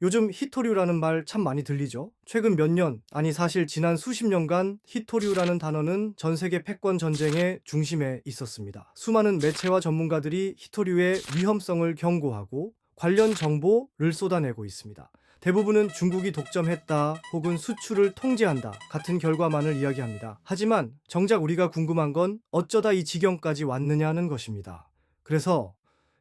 요즘 히토류라는 말 참 많이 들리죠? 최근 몇 년, 아니 사실 지난 수십 년간 히토류라는 단어는 전 세계 패권 전쟁의 중심에 있었습니다. 수많은 매체와 전문가들이 히토류의 위험성을 경고하고 관련 정보를 쏟아내고 있습니다. 대부분은 중국이 독점했다 혹은 수출을 통제한다 같은 결과만을 이야기합니다. 하지만 정작 우리가 궁금한 건 어쩌다 이 지경까지 왔느냐는 것입니다. 그래서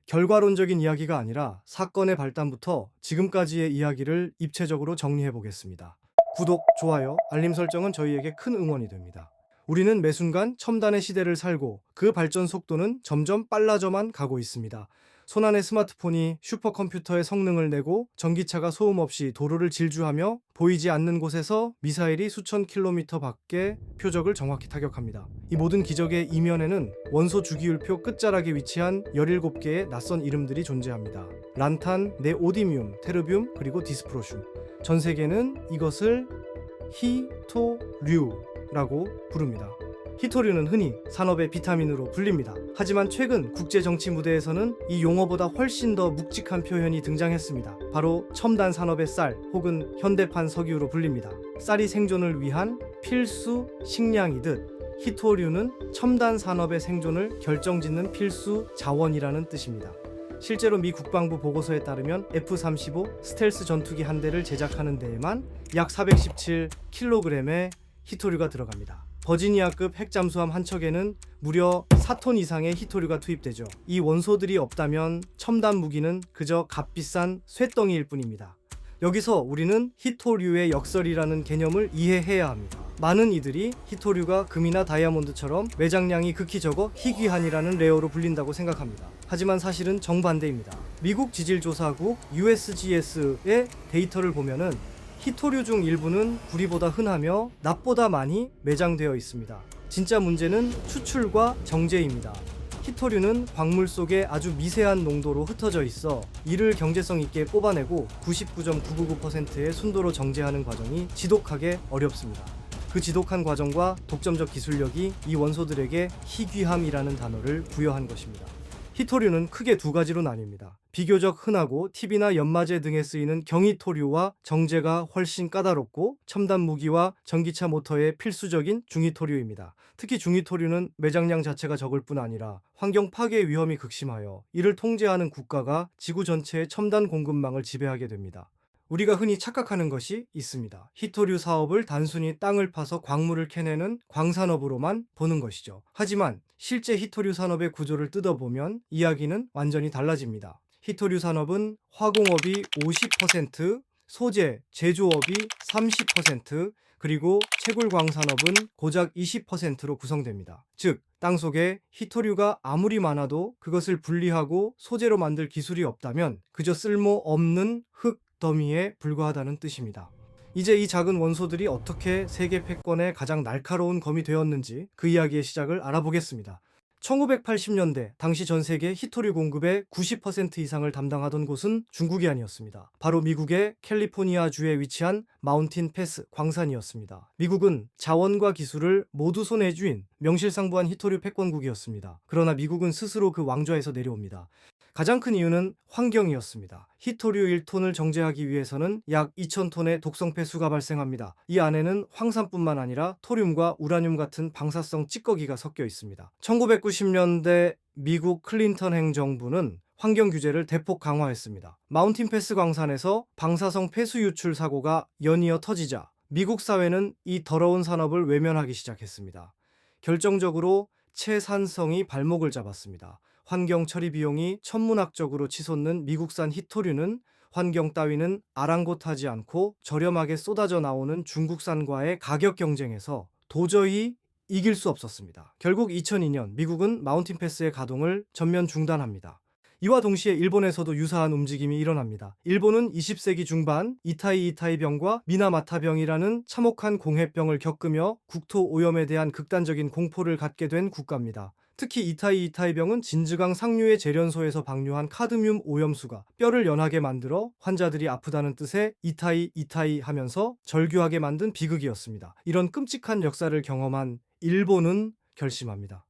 결과론적인 이야기가 아니라 사건의 발단부터 지금까지의 이야기를 입체적으로 정리해 보겠습니다. 구독, 좋아요, 알림 설정은 저희에게 큰 응원이 됩니다. 우리는 매 순간 첨단의 시대를 살고 그 발전 속도는 점점 빨라져만 가고 있습니다. 손안의 스마트폰이 슈퍼컴퓨터의 성능을 내고 전기차가 소음 없이 도로를 질주하며 보이지 않는 곳에서 미사일이 수천 킬로미터 밖에 표적을 정확히 타격합니다. 이 모든 기적의 이면에는 원소 주기율표 끝자락에 위치한 17개의 낯선 이름들이 존재합니다. 란탄, 네오디뮴, 테르뷴, 그리고 디스프로슘. 전 세계는 이것을 히토류라고 부릅니다. 히토류는 흔히 산업의 비타민으로 불립니다. 하지만 최근 국제 정치 무대에서는 이 용어보다 훨씬 더 묵직한 표현이 등장했습니다. 바로 첨단 산업의 쌀 혹은 현대판 석유로 불립니다. 쌀이 생존을 위한 필수 식량이듯 히토류는 첨단 산업의 생존을 결정짓는 필수 자원이라는 뜻입니다. 실제로 미 국방부 보고서에 따르면 F-35 스텔스 전투기 한 대를 제작하는 데에만 약 417kg의 히토류가 들어갑니다. 버지니아급 핵잠수함 한 척에는 무려 4톤 이상의 히토류가 투입되죠. 이 원소들이 없다면 첨단 무기는 그저 값비싼 쇳덩이일 뿐입니다. 여기서 우리는 히토류의 역설이라는 개념을 이해해야 합니다. 많은 이들이 히토류가 금이나 다이아몬드처럼 매장량이 극히 적어 희귀한이라는 레어로 불린다고 생각합니다. 하지만 사실은 정반대입니다. 미국 지질조사국 USGS의 데이터를 보면은 히토류 중 일부는 구리보다 흔하며 납보다 많이 매장되어 있습니다. 진짜 문제는 추출과 정제입니다. 히토류는 광물 속에 아주 미세한 농도로 흩어져 있어 이를 경제성 있게 뽑아내고 99.999%의 순도로 정제하는 과정이 지독하게 어렵습니다. 그 지독한 과정과 독점적 기술력이 이 원소들에게 희귀함이라는 단어를 부여한 것입니다. 히토류는 크게 두 가지로 나뉩니다. 비교적 흔하고 TV나 연마제 등에 쓰이는 경히토류와 정제가 훨씬 까다롭고 첨단 무기와 전기차 모터의 필수적인 중히토류입니다. 특히 중히토류는 매장량 자체가 적을 뿐 아니라 환경 파괴 위험이 극심하여 이를 통제하는 국가가 지구 전체의 첨단 공급망을 지배하게 됩니다. 우리가 흔히 착각하는 것이 있습니다. 히토류 사업을 단순히 땅을 파서 광물을 캐내는 광산업으로만 보는 것이죠. 하지만 실제 히토류 산업의 구조를 뜯어보면 이야기는 완전히 달라집니다. 히토류 산업은 화공업이 50%, 소재, 제조업이 30%, 그리고 채굴광산업은 고작 20%로 구성됩니다. 즉, 땅속에 히토류가 아무리 많아도 그것을 분리하고 소재로 만들 기술이 없다면 그저 쓸모없는 흙 더미에 불과하다는 뜻입니다. 이제 이 작은 원소들이 어떻게 세계 패권의 가장 날카로운 검이 되었는지 그 이야기의 시작을 알아보겠습니다. 1980년대 당시 전 세계 히토류 공급의 90% 이상을 담당하던 곳은 중국이 아니었습니다. 바로 미국의 캘리포니아주에 위치한 마운틴 패스 광산이었습니다. 미국은 자원과 기술을 모두 손에 쥔 명실상부한 히토류 패권국이었습니다. 그러나 미국은 스스로 그 왕좌에서 내려옵니다. 가장 큰 이유는 환경이었습니다. 히토류 1톤을 정제하기 위해서는 약 2,000톤의 독성 폐수가 발생합니다. 이 안에는 황산뿐만 아니라 토륨과 우라늄 같은 방사성 찌꺼기가 섞여 있습니다. 1990년대 미국 클린턴 행정부는 환경 규제를 대폭 강화했습니다. 마운틴 패스 광산에서 방사성 폐수 유출 사고가 연이어 터지자 미국 사회는 이 더러운 산업을 외면하기 시작했습니다. 결정적으로 채산성이 발목을 잡았습니다. 환경 처리 비용이 천문학적으로 치솟는 미국산 히토류는 환경 따위는 아랑곳하지 않고 저렴하게 쏟아져 나오는 중국산과의 가격 경쟁에서 도저히 이길 수 없었습니다. 결국 2002년 미국은 마운틴 패스의 가동을 전면 중단합니다. 이와 동시에 일본에서도 유사한 움직임이 일어납니다. 일본은 20세기 중반 이타이병과 미나마타병이라는 참혹한 공해병을 겪으며 국토 오염에 대한 극단적인 공포를 갖게 된 국가입니다. 특히 이타이병은 진즈강 상류의 재련소에서 방류한 카드뮴 오염수가 뼈를 연하게 만들어 환자들이 아프다는 뜻의 이타이 하면서 절규하게 만든 비극이었습니다. 이런 끔찍한 역사를 경험한 일본은 결심합니다.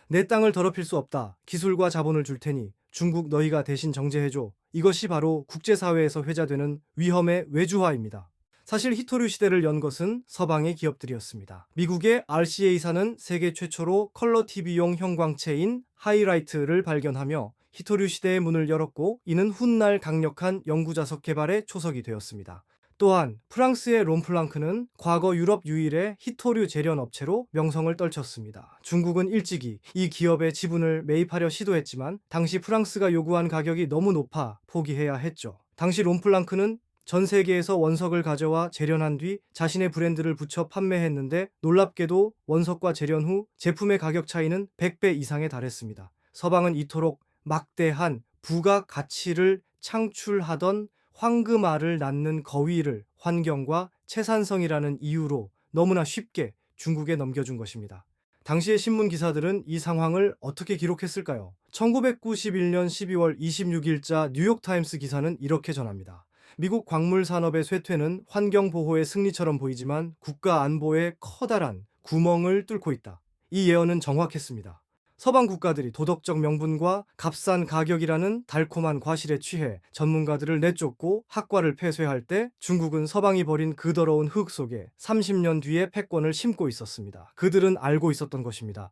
내 땅을 더럽힐 수 없다. 기술과 자본을 줄 테니 중국 너희가 대신 정제해줘. 이것이 바로 국제사회에서 회자되는 위험의 외주화입니다. 사실 히토류 시대를 연 것은 서방의 기업들이었습니다. 미국의 RCA사는 세계 최초로 컬러 TV용 형광체인 하이라이트를 발견하며 히토류 시대의 문을 열었고, 이는 훗날 강력한 연구자석 개발의 초석이 되었습니다. 또한 프랑스의 롬플랑크는 과거 유럽 유일의 히토류 재련 업체로 명성을 떨쳤습니다. 중국은 일찍이 이 기업의 지분을 매입하려 시도했지만 당시 프랑스가 요구한 가격이 너무 높아 포기해야 했죠. 당시 롬플랑크는 전 세계에서 원석을 가져와 재련한 뒤 자신의 브랜드를 붙여 판매했는데, 놀랍게도 원석과 재련 후 제품의 가격 차이는 100배 이상에 달했습니다. 서방은 이토록 막대한 부가 가치를 창출하던 황금알을 낳는 거위를 환경과 채산성이라는 이유로 너무나 쉽게 중국에 넘겨준 것입니다. 당시의 신문 기사들은 이 상황을 어떻게 기록했을까요? 1991년 12월 26일자 뉴욕타임스 기사는 이렇게 전합니다. 미국 광물 산업의 쇠퇴는 환경 보호의 승리처럼 보이지만 국가 안보에 커다란 구멍을 뚫고 있다. 이 예언은 정확했습니다. 서방 국가들이 도덕적 명분과 값싼 가격이라는 달콤한 과실에 취해 전문가들을 내쫓고 학과를 폐쇄할 때, 중국은 서방이 버린 그 더러운 흙 속에 30년 뒤에 패권을 심고 있었습니다. 그들은 알고 있었던 것입니다.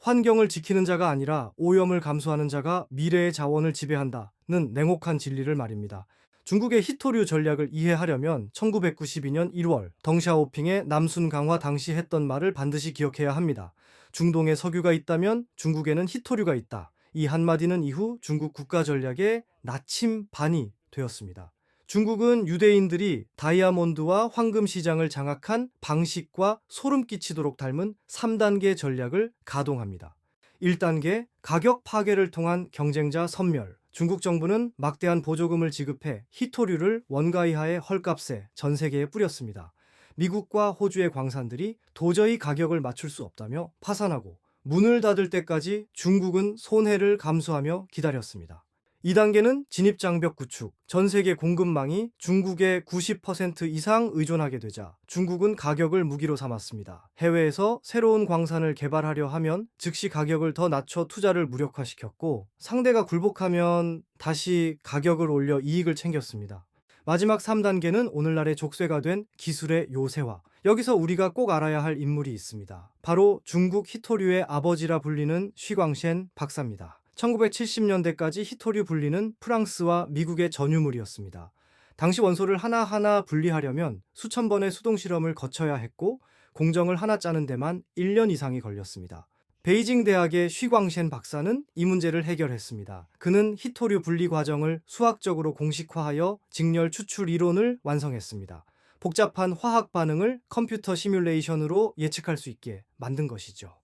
환경을 지키는 자가 아니라 오염을 감수하는 자가 미래의 자원을 지배한다는 냉혹한 진리를 말입니다. 중국의 히토류 전략을 이해하려면 1992년 1월 덩샤오핑의 남순 강화 당시 했던 말을 반드시 기억해야 합니다. 중동에 석유가 있다면 중국에는 히토류가 있다. 이 한마디는 이후 중국 국가 전략의 나침반이 되었습니다. 중국은 유대인들이 다이아몬드와 황금 시장을 장악한 방식과 소름 끼치도록 닮은 3단계 전략을 가동합니다. 1단계, 가격 파괴를 통한 경쟁자 섬멸. 중국 정부는 막대한 보조금을 지급해 히토류를 원가 이하의 헐값에 전 세계에 뿌렸습니다. 미국과 호주의 광산들이 도저히 가격을 맞출 수 없다며 파산하고 문을 닫을 때까지 중국은 손해를 감수하며 기다렸습니다. 2단계는 진입장벽 구축. 전 세계 공급망이 중국의 90% 이상 의존하게 되자 중국은 가격을 무기로 삼았습니다. 해외에서 새로운 광산을 개발하려 하면 즉시 가격을 더 낮춰 투자를 무력화시켰고, 상대가 굴복하면 다시 가격을 올려 이익을 챙겼습니다. 마지막 3단계는 오늘날의 족쇄가 된 기술의 요새화. 여기서 우리가 꼭 알아야 할 인물이 있습니다. 바로 중국 히토류의 아버지라 불리는 쉬광셴 박사입니다. 1970년대까지 히토류 분리는 프랑스와 미국의 전유물이었습니다. 당시 원소를 하나하나 분리하려면 수천 번의 수동 실험을 거쳐야 했고, 공정을 하나 짜는 데만 1년 이상이 걸렸습니다. 베이징 대학의 쉬광셴 박사는 이 문제를 해결했습니다. 그는 히토류 분리 과정을 수학적으로 공식화하여 직렬 추출 이론을 완성했습니다. 복잡한 화학 반응을 컴퓨터 시뮬레이션으로 예측할 수 있게 만든 것이죠.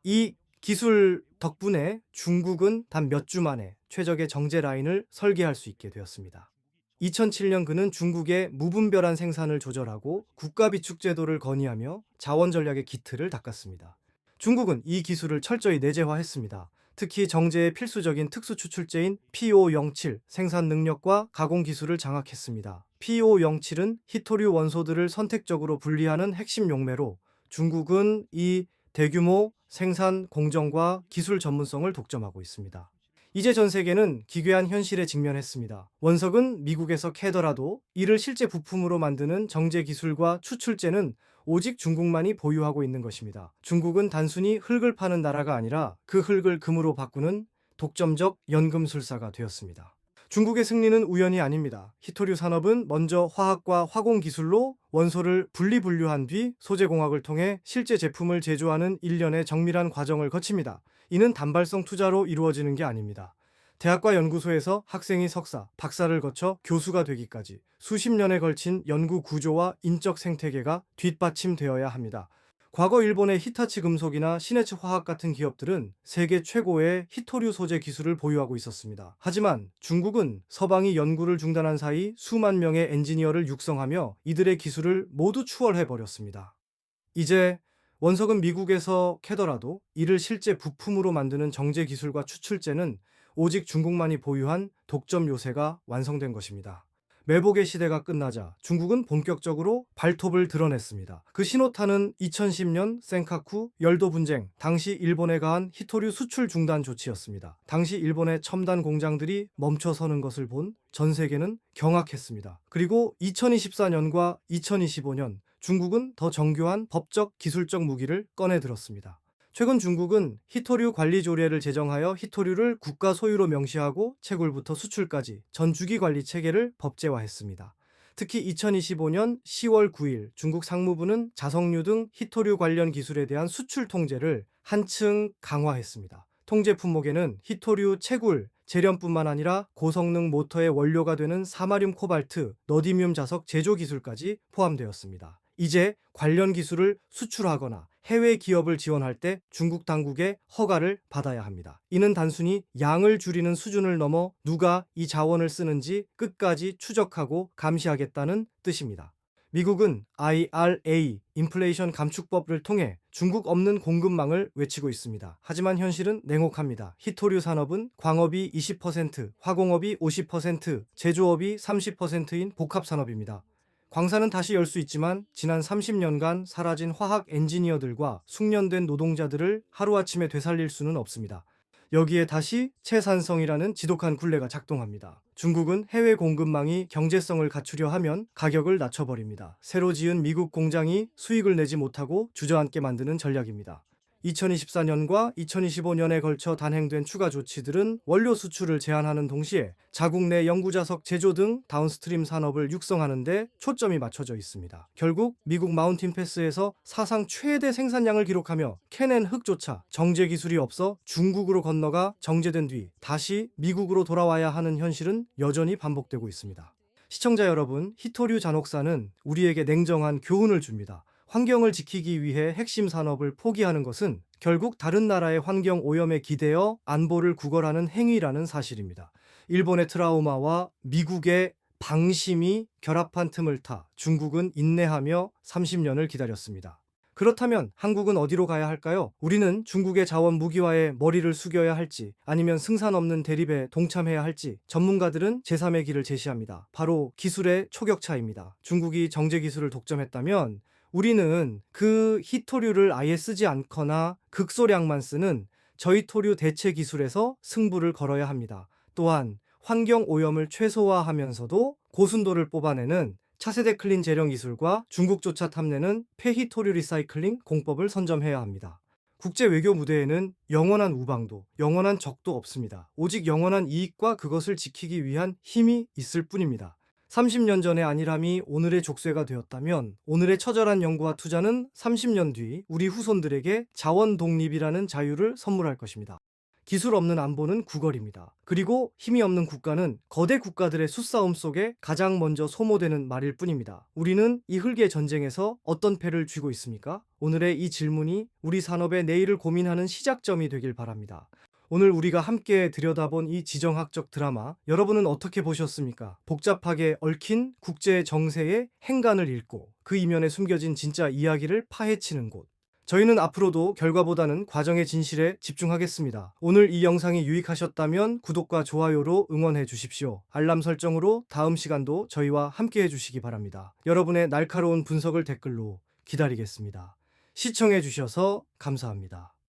이 기술 덕분에 중국은 단 몇 주 만에 최적의 정제 라인을 설계할 수 있게 되었습니다. 2007년 그는 중국의 무분별한 생산을 조절하고 국가 비축 제도를 건의하며 자원 전략의 기틀을 닦았습니다. 중국은 이 기술을 철저히 내재화했습니다. 특히 정제의 필수적인 특수 추출제인 P507 생산 능력과 가공 기술을 장악했습니다. P507은 히토류 원소들을 선택적으로 분리하는 핵심 용매로, 중국은 이 대규모 생산 공정과 기술 전문성을 독점하고 있습니다. 이제 전 세계는 기괴한 현실에 직면했습니다. 원석은 미국에서 캐더라도 이를 실제 부품으로 만드는 정제 기술과 추출제는 오직 중국만이 보유하고 있는 것입니다. 중국은 단순히 흙을 파는 나라가 아니라 그 흙을 금으로 바꾸는 독점적 연금술사가 되었습니다. 중국의 승리는 우연이 아닙니다. 히토류 산업은 먼저 화학과 화공 기술로 원소를 분리분류한 뒤 소재공학을 통해 실제 제품을 제조하는 일련의 정밀한 과정을 거칩니다. 이는 단발성 투자로 이루어지는 게 아닙니다. 대학과 연구소에서 학생이 석사, 박사를 거쳐 교수가 되기까지 수십 년에 걸친 연구 구조와 인적 생태계가 뒷받침되어야 합니다. 과거 일본의 히타치 금속이나 시네츠 화학 같은 기업들은 세계 최고의 히토류 소재 기술을 보유하고 있었습니다. 하지만 중국은 서방이 연구를 중단한 사이 수만 명의 엔지니어를 육성하며 이들의 기술을 모두 추월해버렸습니다. 이제 원석은 미국에서 캐더라도 이를 실제 부품으로 만드는 정제 기술과 추출제는 오직 중국만이 보유한 독점 요새가 완성된 것입니다. 매복의 시대가 끝나자 중국은 본격적으로 발톱을 드러냈습니다. 그 신호탄은 2010년 센카쿠 열도 분쟁, 당시 일본에 가한 히토류 수출 중단 조치였습니다. 당시 일본의 첨단 공장들이 멈춰서는 것을 본 전 세계는 경악했습니다. 그리고 2024년과 2025년 중국은 더 정교한 법적, 기술적 무기를 꺼내 들었습니다. 최근 중국은 히토류 관리 조례를 제정하여 히토류를 국가 소유로 명시하고 채굴부터 수출까지 전 주기 관리 체계를 법제화했습니다. 특히 2025년 10월 9일 중국 상무부는 자석류 등 히토류 관련 기술에 대한 수출 통제를 한층 강화했습니다. 통제 품목에는 히토류 채굴, 재련뿐만 아니라 고성능 모터의 원료가 되는 사마륨 코발트, 너디뮴 자석 제조 기술까지 포함되었습니다. 이제 관련 기술을 수출하거나 해외 기업을 지원할 때 중국 당국의 허가를 받아야 합니다. 이는 단순히 양을 줄이는 수준을 넘어 누가 이 자원을 쓰는지 끝까지 추적하고 감시하겠다는 뜻입니다. 미국은 IRA, 인플레이션 감축법을 통해 중국 없는 공급망을 외치고 있습니다. 하지만 현실은 냉혹합니다. 히토류 산업은 광업이 20%, 화공업이 50%, 제조업이 30%인 복합산업입니다. 광산은 다시 열 수 있지만 지난 30년간 사라진 화학 엔지니어들과 숙련된 노동자들을 하루아침에 되살릴 수는 없습니다. 여기에 다시 채산성이라는 지독한 굴레가 작동합니다. 중국은 해외 공급망이 경제성을 갖추려 하면 가격을 낮춰버립니다. 새로 지은 미국 공장이 수익을 내지 못하고 주저앉게 만드는 전략입니다. 2024년과 2025년에 걸쳐 단행된 추가 조치들은 원료 수출을 제한하는 동시에 자국 내 연구자석 제조 등 다운스트림 산업을 육성하는 데 초점이 맞춰져 있습니다. 결국 미국 마운틴 패스에서 사상 최대 생산량을 기록하며 캐낸 흙조차 정제 기술이 없어 중국으로 건너가 정제된 뒤 다시 미국으로 돌아와야 하는 현실은 여전히 반복되고 있습니다. 시청자 여러분, 히토류 잔혹사는 우리에게 냉정한 교훈을 줍니다. 환경을 지키기 위해 핵심 산업을 포기하는 것은 결국 다른 나라의 환경 오염에 기대어 안보를 구걸하는 행위라는 사실입니다. 일본의 트라우마와 미국의 방심이 결합한 틈을 타 중국은 인내하며 30년을 기다렸습니다. 그렇다면 한국은 어디로 가야 할까요? 우리는 중국의 자원 무기화에 머리를 숙여야 할지 아니면 승산 없는 대립에 동참해야 할지 전문가들은 제3의 길을 제시합니다. 바로 기술의 초격차입니다. 중국이 정제 기술을 독점했다면 우리는 그 히토류를 아예 쓰지 않거나 극소량만 쓰는 저히토류 대체 기술에서 승부를 걸어야 합니다. 또한 환경 오염을 최소화하면서도 고순도를 뽑아내는 차세대 클린 재련 기술과 중국조차 탐내는 폐히토류 리사이클링 공법을 선점해야 합니다. 국제 외교 무대에는 영원한 우방도, 영원한 적도 없습니다. 오직 영원한 이익과 그것을 지키기 위한 힘이 있을 뿐입니다. 30년 전의 안일함이 오늘의 족쇄가 되었다면 오늘의 처절한 연구와 투자는 30년 뒤 우리 후손들에게 자원 독립이라는 자유를 선물할 것입니다. 기술 없는 안보는 구걸입니다. 그리고 힘이 없는 국가는 거대 국가들의 수싸움 속에 가장 먼저 소모되는 말일 뿐입니다. 우리는 이 흙의 전쟁에서 어떤 패를 쥐고 있습니까? 오늘의 이 질문이 우리 산업의 내일을 고민하는 시작점이 되길 바랍니다. 오늘 우리가 함께 들여다본 이 지정학적 드라마, 여러분은 어떻게 보셨습니까? 복잡하게 얽힌 국제 정세의 행간을 읽고 그 이면에 숨겨진 진짜 이야기를 파헤치는 곳. 저희는 앞으로도 결과보다는 과정의 진실에 집중하겠습니다. 오늘 이 영상이 유익하셨다면 구독과 좋아요로 응원해 주십시오. 알람 설정으로 다음 시간도 저희와 함께 해주시기 바랍니다. 여러분의 날카로운 분석을 댓글로 기다리겠습니다. 시청해 주셔서 감사합니다.